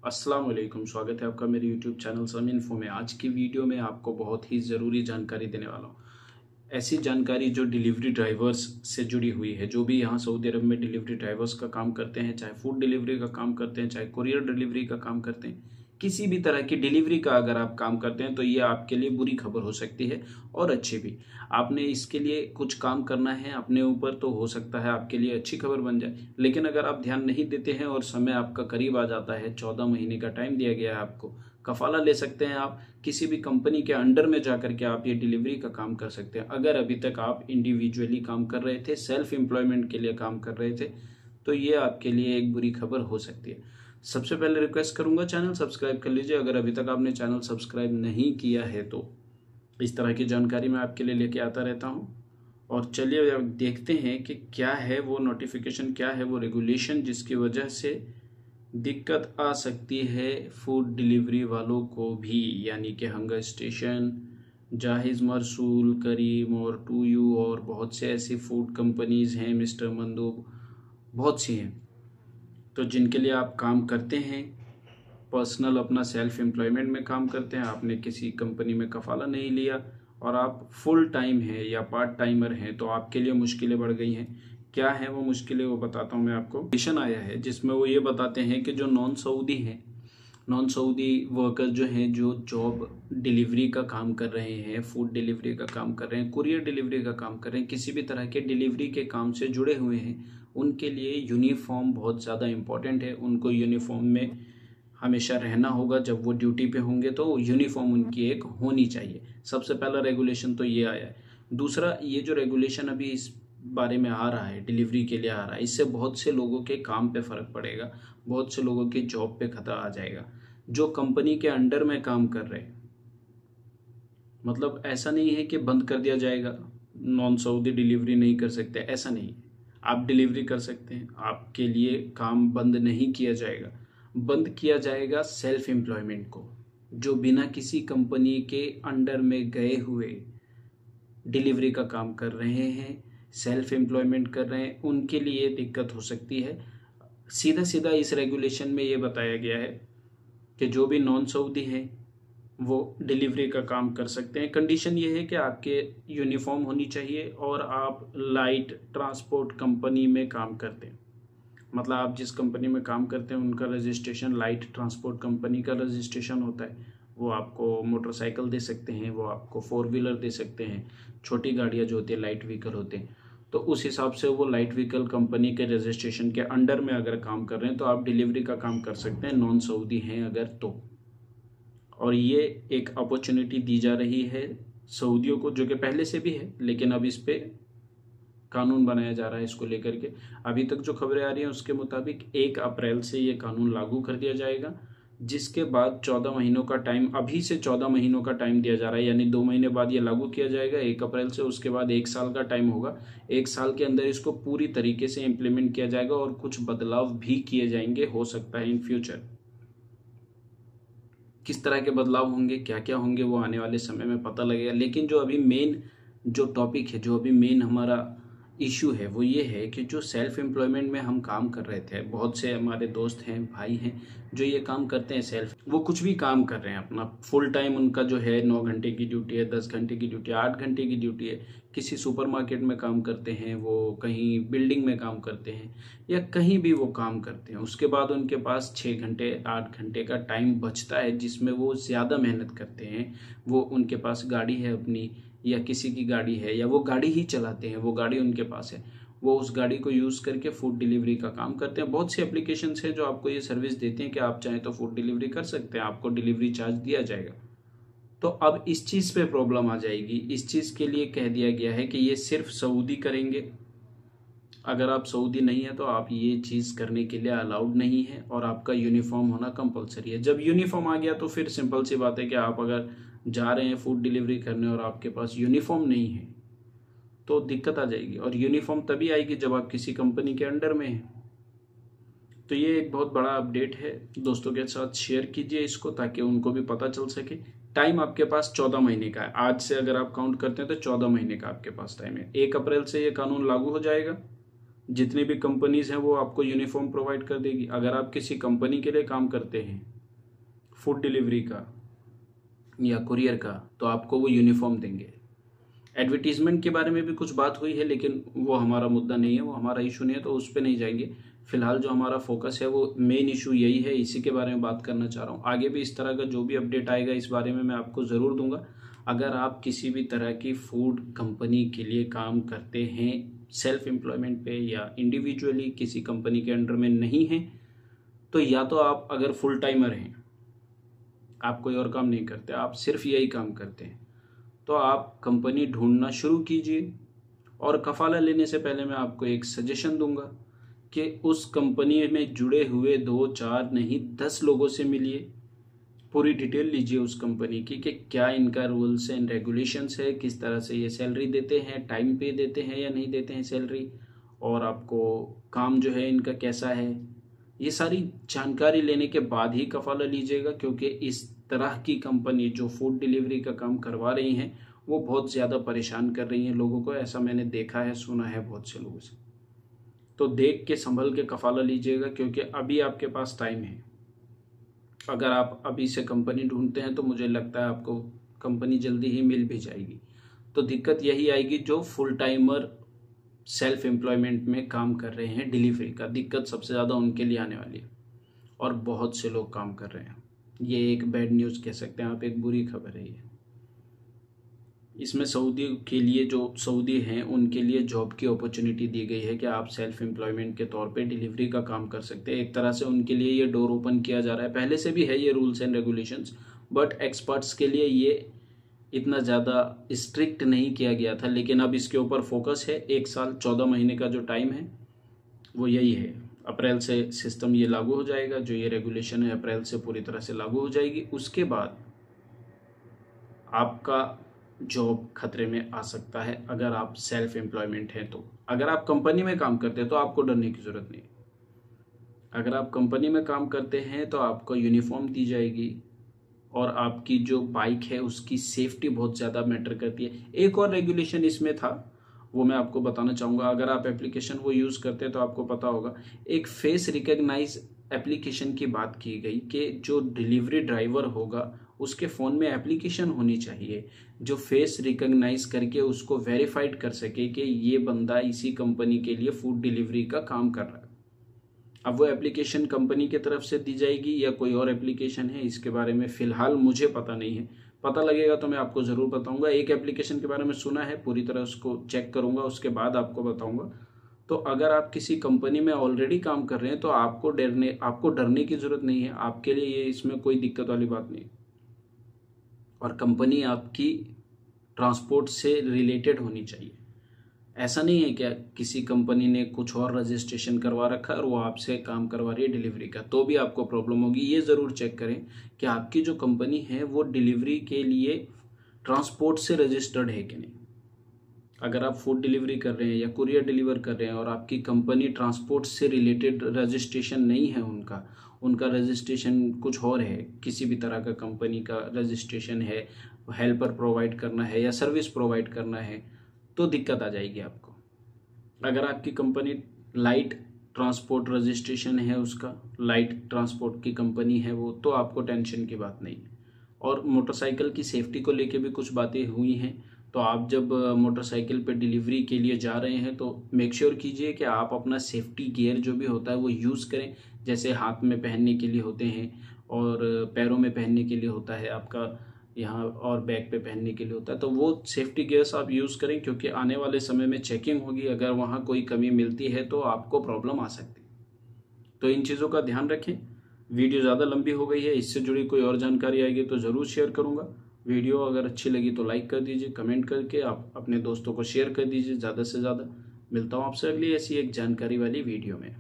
अस्सलाम वालेकुम। स्वागत है आपका मेरे YouTube चैनल सम इन्फो में। आज की वीडियो में आपको बहुत ही ज़रूरी जानकारी देने वाला हूँ। ऐसी जानकारी जो डिलीवरी ड्राइवर्स से जुड़ी हुई है, जो भी यहाँ सऊदी अरब में डिलीवरी ड्राइवर्स का काम करते हैं, चाहे फूड डिलीवरी का काम करते हैं, चाहे कुरियर डिलीवरी का काम करते हैं, किसी भी तरह की डिलीवरी का अगर आप काम करते हैं तो ये आपके लिए बुरी खबर हो सकती है और अच्छी भी। आपने इसके लिए कुछ काम करना है अपने ऊपर, तो हो सकता है आपके लिए अच्छी खबर बन जाए। लेकिन अगर आप ध्यान नहीं देते हैं और समय आपका करीब आ जाता है, 14 महीने का टाइम दिया गया है आपको, कफाला ले सकते हैं आप किसी भी कंपनी के अंडर में जाकर के आप ये डिलीवरी का काम कर सकते हैं। अगर अभी तक आप इंडिविजुअली काम कर रहे थे, सेल्फ एम्प्लॉयमेंट के लिए काम कर रहे थे, तो ये आपके लिए एक बुरी खबर हो सकती है। सबसे पहले रिक्वेस्ट करूंगा, चैनल सब्सक्राइब कर लीजिए अगर अभी तक आपने चैनल सब्सक्राइब नहीं किया है तो। इस तरह की जानकारी मैं आपके लिए लेके आता रहता हूँ। और चलिए अब देखते हैं कि क्या है वो नोटिफिकेशन, क्या है वो रेगुलेशन जिसकी वजह से दिक्कत आ सकती है फूड डिलीवरी वालों को भी, यानी कि हंगर स्टेशन, जाहिज़ मरसूल, करीम और टू यू और बहुत से ऐसी फूड कंपनीज़ हैं, मिस्टर मंदूब, बहुत सी हैं, तो जिनके लिए आप काम करते हैं, पर्सनल अपना सेल्फ एम्प्लॉयमेंट में काम करते हैं, आपने किसी कंपनी में कफाला नहीं लिया और आप फुल टाइम हैं या पार्ट टाइमर हैं, तो आपके लिए मुश्किलें बढ़ गई हैं। क्या है वो मुश्किलें, वो बताता हूँ मैं आपको। मिशन आया है जिसमें वो ये बताते हैं कि जो नॉन सऊदी हैं, नॉन सऊदी वर्कर जो हैं, जो जॉब डिलीवरी का काम कर रहे हैं, फूड डिलीवरी का काम कर रहे हैं, कुरियर डिलीवरी का काम कर रहे हैं, किसी भी तरह के डिलीवरी के काम से जुड़े हुए हैं, उनके लिए यूनिफॉर्म बहुत ज़्यादा इम्पॉर्टेंट है। उनको यूनिफॉर्म में हमेशा रहना होगा। जब वो ड्यूटी पे होंगे तो यूनिफॉर्म उनकी एक होनी चाहिए। सबसे पहला रेगुलेशन तो ये आया है। दूसरा, ये जो रेगुलेशन अभी इस बारे में आ रहा है, डिलीवरी के लिए आ रहा है, इससे बहुत से लोगों के काम पे फ़र्क पड़ेगा, बहुत से लोगों की जॉब पे खतरा आ जाएगा जो कंपनी के अंडर में काम कर रहे हैं। मतलब ऐसा नहीं है कि बंद कर दिया जाएगा, नॉन सऊदी डिलीवरी नहीं कर सकते, ऐसा नहीं है। आप डिलीवरी कर सकते हैं, आपके लिए काम बंद नहीं किया जाएगा। बंद किया जाएगा सेल्फ एम्प्लॉयमेंट को, जो बिना किसी कंपनी के अंडर में गए हुए डिलीवरी का काम कर रहे हैं, सेल्फ एम्प्लॉयमेंट कर रहे हैं, उनके लिए दिक्कत हो सकती है। सीधा सीधा इस रेगुलेशन में ये बताया गया है कि जो भी नॉन सऊदी है वो डिलीवरी का काम कर सकते हैं। कंडीशन ये है कि आपके यूनिफॉर्म होनी चाहिए और आप लाइट ट्रांसपोर्ट कंपनी में काम करते हैं। मतलब आप जिस कंपनी में काम करते हैं उनका रजिस्ट्रेशन लाइट ट्रांसपोर्ट कंपनी का रजिस्ट्रेशन होता है। वो आपको मोटरसाइकिल दे सकते हैं, वो आपको फोर व्हीलर दे सकते हैं, छोटी गाड़ियाँ जो होती है लाइट व्हीकल होते हैं, तो उस हिसाब से वो लाइट व्हीकल कंपनी के रजिस्ट्रेशन के अंडर में अगर काम कर रहे हैं तो आप डिलीवरी का काम कर सकते हैं, नॉन सऊदी हैं अगर तो। और ये एक अपॉर्चुनिटी दी जा रही है सऊदियों को, जो कि पहले से भी है, लेकिन अब इस पे कानून बनाया जा रहा है इसको लेकर के। अभी तक जो खबरें आ रही हैं उसके मुताबिक 1 अप्रैल से ये कानून लागू कर दिया जाएगा, जिसके बाद 14 महीनों का टाइम, अभी से 14 महीनों का टाइम दिया जा रहा है, यानी 2 महीने बाद ये लागू किया जाएगा 1 अप्रैल से। उसके बाद 1 साल का टाइम होगा। 1 साल के अंदर इसको पूरी तरीके से इम्प्लीमेंट किया जाएगा और कुछ बदलाव भी किए जाएंगे, हो सकता है इन फ्यूचर। किस तरह के बदलाव होंगे, क्या क्या होंगे, वो आने वाले समय में पता लगेगा। लेकिन जो अभी मेन जो टॉपिक है, जो अभी मेन हमारा इशू है, वो ये है कि जो सेल्फ एम्प्लॉयमेंट में हम काम कर रहे थे, बहुत से हमारे दोस्त हैं, भाई हैं जो ये काम करते हैं सेल्फ, वो कुछ भी काम कर रहे हैं अपना फुल टाइम, उनका जो है 9 घंटे की ड्यूटी है, 10 घंटे की ड्यूटी है, 8 घंटे की ड्यूटी है, किसी सुपरमार्केट में काम करते हैं, वो कहीं बिल्डिंग में काम करते हैं या कहीं भी वो काम करते हैं। उसके बाद उनके पास 6 घंटे 8 घंटे का टाइम बचता है जिसमें वो ज़्यादा मेहनत करते हैं। वो उनके पास गाड़ी है अपनी या किसी की गाड़ी है, या वो गाड़ी ही चलाते हैं, वो गाड़ी उनके पास है, वो उस गाड़ी को यूज़ करके फूड डिलीवरी का काम करते हैं। बहुत सी एप्लीकेशंस हैं जो आपको ये सर्विस देते हैं कि आप चाहें तो फूड डिलीवरी कर सकते हैं, आपको डिलीवरी चार्ज दिया जाएगा। तो अब इस चीज़ पे प्रॉब्लम आ जाएगी। इस चीज़ के लिए कह दिया गया है कि ये सिर्फ सऊदी करेंगे। अगर आप सऊदी नहीं है तो आप ये चीज़ करने के लिए अलाउड नहीं है और आपका यूनिफॉर्म होना कंपलसरी है। जब यूनिफॉर्म आ गया तो फिर सिंपल सी बात है कि आप अगर जा रहे हैं फूड डिलीवरी करने और आपके पास यूनिफॉर्म नहीं है तो दिक्कत आ जाएगी। और यूनिफॉर्म तभी आएगी जब आप किसी कंपनी के अंडर में हैं। तो ये एक बहुत बड़ा अपडेट है, दोस्तों के साथ शेयर कीजिए इसको ताकि उनको भी पता चल सके। टाइम आपके पास 14 महीने का है। आज से अगर आप काउंट करते हैं तो 14 महीने का आपके पास टाइम है। 1 अप्रैल से ये कानून लागू हो जाएगा जितनी भी कंपनीज हैं वो आपको यूनिफॉर्म प्रोवाइड कर देगी। अगर आप किसी कंपनी के लिए काम करते हैं फूड डिलीवरी का या कुरियर का, तो आपको वो यूनिफॉर्म देंगे। एडवर्टीजमेंट के बारे में भी कुछ बात हुई है, लेकिन वो हमारा मुद्दा नहीं है, वो हमारा इशू नहीं है, तो उस पर नहीं जाएंगे। फिलहाल जो हमारा फोकस है वो मेन इशू यही है, इसी के बारे में बात करना चाह रहा हूँ। आगे भी इस तरह का जो भी अपडेट आएगा इस बारे में मैं आपको ज़रूर दूंगा। अगर आप किसी भी तरह की फूड कंपनी के लिए काम करते हैं सेल्फ एम्प्लॉयमेंट पे या इंडिविजुअली किसी कंपनी के अंडर में नहीं हैं, तो या तो आप अगर फुल टाइमर हैं, आप कोई और काम नहीं करते, आप सिर्फ यही काम करते हैं, तो आप कंपनी ढूंढना शुरू कीजिए। और कफाला लेने से पहले मैं आपको एक सजेशन दूंगा कि उस कंपनी में जुड़े हुए 2, 4 नहीं 10 लोगों से मिलिए, पूरी डिटेल लीजिए उस कंपनी की कि क्या इनका रूल्स एंड रेगुलेशंस है, किस तरह से ये सैलरी देते हैं, टाइम पे देते हैं या नहीं देते हैं सैलरी, और आपको काम जो है इनका कैसा है। ये सारी जानकारी लेने के बाद ही कफाला लीजिएगा, क्योंकि इस तरह की कंपनी जो फूड डिलीवरी का काम करवा रही हैं वो बहुत ज़्यादा परेशान कर रही हैं लोगों को। ऐसा मैंने देखा है, सुना है बहुत से लोगों से। तो देख के संभल के कफाला लीजिएगा, क्योंकि अभी आपके पास टाइम है। अगर आप अभी से कंपनी ढूंढते हैं तो मुझे लगता है आपको कंपनी जल्दी ही मिल भी जाएगी। तो दिक्कत यही आएगी जो फुल टाइमर सेल्फ एम्प्लॉयमेंट में काम कर रहे हैं डिलीवरी का, दिक्कत सबसे ज़्यादा उनके लिए आने वाली है। और बहुत से लोग काम कर रहे हैं, ये एक बैड न्यूज़ कह सकते हैं आप, एक बुरी खबर है ये। इसमें सऊदी के लिए, जो सऊदी हैं उनके लिए जॉब की अपॉर्चुनिटी दी गई है कि आप सेल्फ एम्प्लॉयमेंट के तौर पे डिलीवरी का काम कर सकते हैं। एक तरह से उनके लिए ये डोर ओपन किया जा रहा है। पहले से भी है ये rules and regulations, but experts के लिए ये इतना ज़्यादा स्ट्रिक्ट नहीं किया गया था, लेकिन अब इसके ऊपर फोकस है। 1 साल 14 महीने का जो टाइम है वो यही है। अप्रैल से सिस्टम ये लागू हो जाएगा, जो ये रेगुलेशन है अप्रैल से पूरी तरह से लागू हो जाएगी। उसके बाद आपका जॉब खतरे में आ सकता है अगर आप सेल्फ एम्प्लॉयमेंट हैं। तो अगर आप कंपनी में काम करते हैं तो आपको डरने की ज़रूरत नहीं। अगर आप कंपनी में काम करते हैं तो आपको यूनिफॉर्म दी जाएगी, और आपकी जो बाइक है उसकी सेफ्टी बहुत ज़्यादा मैटर करती है। एक और रेगुलेशन इसमें था, वो मैं आपको बताना चाहूँगा। अगर आप एप्लीकेशन वो यूज़ करते हैं तो आपको पता होगा, एक फेस रिकग्नाइज एप्लीकेशन की बात की गई कि जो डिलीवरी ड्राइवर होगा उसके फ़ोन में एप्लीकेशन होनी चाहिए जो फेस रिकग्नाइज करके उसको वेरीफाइड कर सके कि ये बंदा इसी कंपनी के लिए फूड डिलीवरी का काम कर रहा है। अब वो एप्लीकेशन कंपनी की तरफ से दी जाएगी या कोई और एप्लीकेशन है, इसके बारे में फ़िलहाल मुझे पता नहीं है। पता लगेगा तो मैं आपको ज़रूर बताऊंगा। एक एप्लीकेशन के बारे में सुना है, पूरी तरह उसको चेक करूंगा, उसके बाद आपको बताऊंगा। तो अगर आप किसी कंपनी में ऑलरेडी काम कर रहे हैं तो आपको डरने की ज़रूरत नहीं है। आपके लिए ये इसमें कोई दिक्कत वाली बात नहीं। और कंपनी आपकी ट्रांसपोर्ट से रिलेटेड होनी चाहिए। ऐसा नहीं है क्या किसी कंपनी ने कुछ और रजिस्ट्रेशन करवा रखा है और वो आपसे काम करवा रही है डिलीवरी का, तो भी आपको प्रॉब्लम होगी। ये ज़रूर चेक करें कि आपकी जो कंपनी है वो डिलीवरी के लिए ट्रांसपोर्ट से रजिस्टर्ड है कि नहीं। अगर आप फूड डिलीवरी कर रहे हैं या कुरियर डिलीवर कर रहे हैं और आपकी कंपनी ट्रांसपोर्ट से रिलेटेड रजिस्ट्रेशन नहीं है, उनका रजिस्ट्रेशन कुछ और है, किसी भी तरह का कंपनी का रजिस्ट्रेशन है, हेल्पर प्रोवाइड करना है या सर्विस प्रोवाइड करना है, तो दिक्कत आ जाएगी आपको। अगर आपकी कंपनी लाइट ट्रांसपोर्ट रजिस्ट्रेशन है, उसका लाइट ट्रांसपोर्ट की कंपनी है वो, तो आपको टेंशन की बात नहीं है। और मोटरसाइकिल की सेफ्टी को लेके भी कुछ बातें हुई हैं। तो आप जब मोटरसाइकिल पे डिलीवरी के लिए जा रहे हैं तो मेक श्योर कीजिए कि आप अपना सेफ्टी गियर जो भी होता है वो यूज़ करें। जैसे हाथ में पहनने के लिए होते हैं और पैरों में पहनने के लिए होता है आपका यहाँ, और बैग पे पहनने के लिए होता है, तो वो सेफ्टी गियर्स आप यूज़ करें, क्योंकि आने वाले समय में चेकिंग होगी। अगर वहाँ कोई कमी मिलती है तो आपको प्रॉब्लम आ सकती है। तो इन चीज़ों का ध्यान रखें। वीडियो ज़्यादा लंबी हो गई है, इससे जुड़ी कोई और जानकारी आएगी तो ज़रूर शेयर करूँगा। वीडियो अगर अच्छी लगी तो लाइक कर दीजिए, कमेंट करके आप अपने दोस्तों को शेयर कर दीजिए ज़्यादा से ज़्यादा। मिलता हूँ आपसे अगली ऐसी एक जानकारी वाली वीडियो में।